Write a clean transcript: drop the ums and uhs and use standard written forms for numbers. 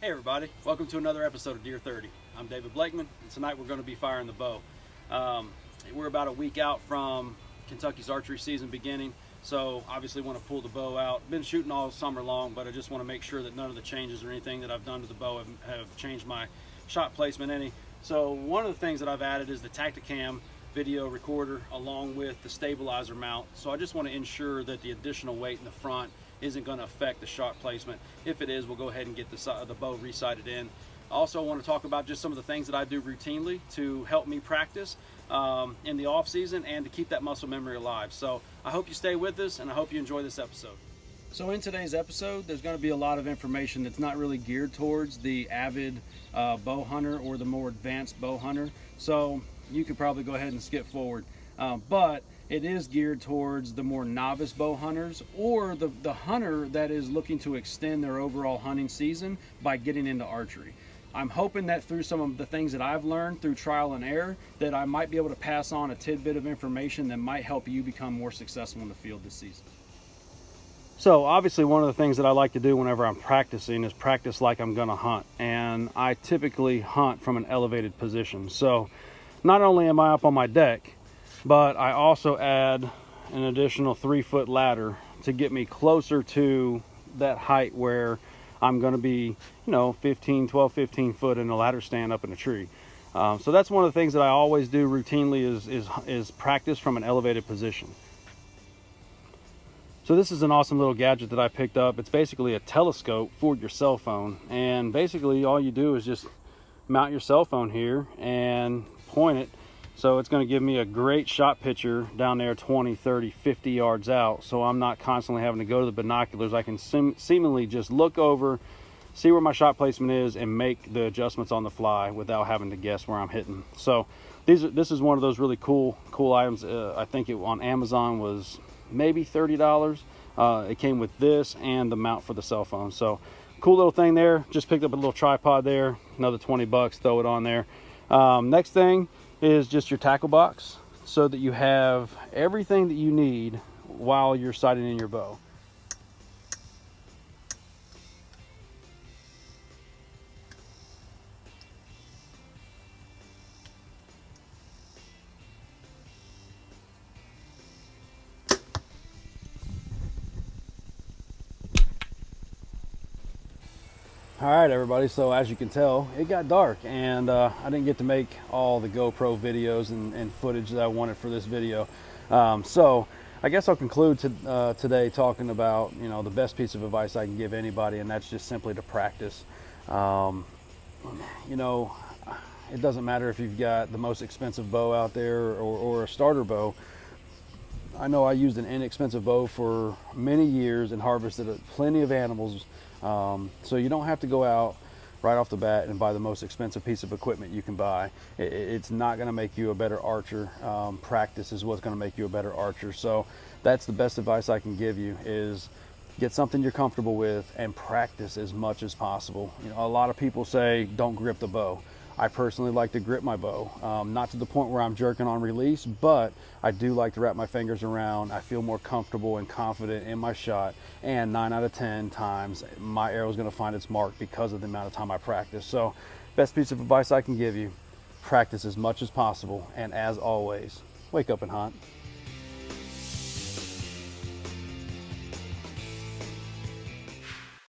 Hey everybody, welcome to another episode of Deer 30. I'm David Blakeman, and tonight we're going to be firing the bow. Um, we're about a week out from Kentucky's archery season beginning, so obviously want to pull the bow out. Been shooting all summer long, but I just want to make sure that none of the changes or anything that I've done to the bow have changed my shot placement any. So one of the things that I've added is the Tactacam video recorder along with the stabilizer mount. So I just want to ensure that the additional weight in the front isn't going to affect the shot placement. If it is, we'll go ahead and get the bow resighted in. I also want to talk about just some of the things that I do routinely to help me practice in the off season and to keep that muscle memory alive. So I hope you stay with us, and I hope you enjoy this episode. So in today's episode, there's going to be a lot of information that's not really geared towards the avid bow hunter or the more advanced bow hunter. So you could probably go ahead and skip forward. But it is geared towards the more novice bow hunters or the hunter that is looking to extend their overall hunting season by getting into archery. I'm hoping that through some of the things that I've learned through trial and error, that I might be able to pass on a tidbit of information that might help you become more successful in the field this season. So obviously one of the things that I like to do whenever I'm practicing is practice like I'm gonna hunt. And I typically hunt from an elevated position. So not only am I up on my deck, but I also add an additional 3-foot ladder to get me closer to that height where I'm going to be, 12, 15 foot in a ladder stand up in a tree. So that's one of the things that I always do routinely is practice from an elevated position. So this is an awesome little gadget that I picked up. It's basically a telescope for your cell phone. And basically all you do is just mount your cell phone here and point it. So it's going to give me a great shot picture down there 20, 30, 50 yards out. So I'm not constantly having to go to the binoculars. I can seemingly just look over, see where my shot placement is, and make the adjustments on the fly without having to guess where I'm hitting. So this is one of those really cool items. I think it on Amazon was maybe $30. It came with this and the mount for the cell phone. So cool little thing there. Just picked up a little tripod there, another 20 bucks, throw it on there. Next thing is just your tackle box so that you have everything that you need while you're sighting in your bow. All right, everybody, so as you can tell, it got dark, and I didn't get to make all the GoPro videos and footage that I wanted for this video. So I guess I'll conclude today talking about, the best piece of advice I can give anybody, and that's just simply to practice. It doesn't matter if you've got the most expensive bow out there or a starter bow. I know I used an inexpensive bow for many years and harvested plenty of animals. So you don't have to go out right off the bat and buy the most expensive piece of equipment you can buy. It's not going to make you a better archer. Practice is what's going to make you a better archer. So that's the best advice I can give you, is get something you're comfortable with and practice as much as possible. A lot of people say don't grip the bow. I personally like to grip my bow, not to the point where I'm jerking on release, but I do like to wrap my fingers around. I feel more comfortable and confident in my shot, and 9 out of 10 times my arrow is going to find its mark because of the amount of time I practice. So best piece of advice I can give you, practice as much as possible, and as always, wake up and hunt.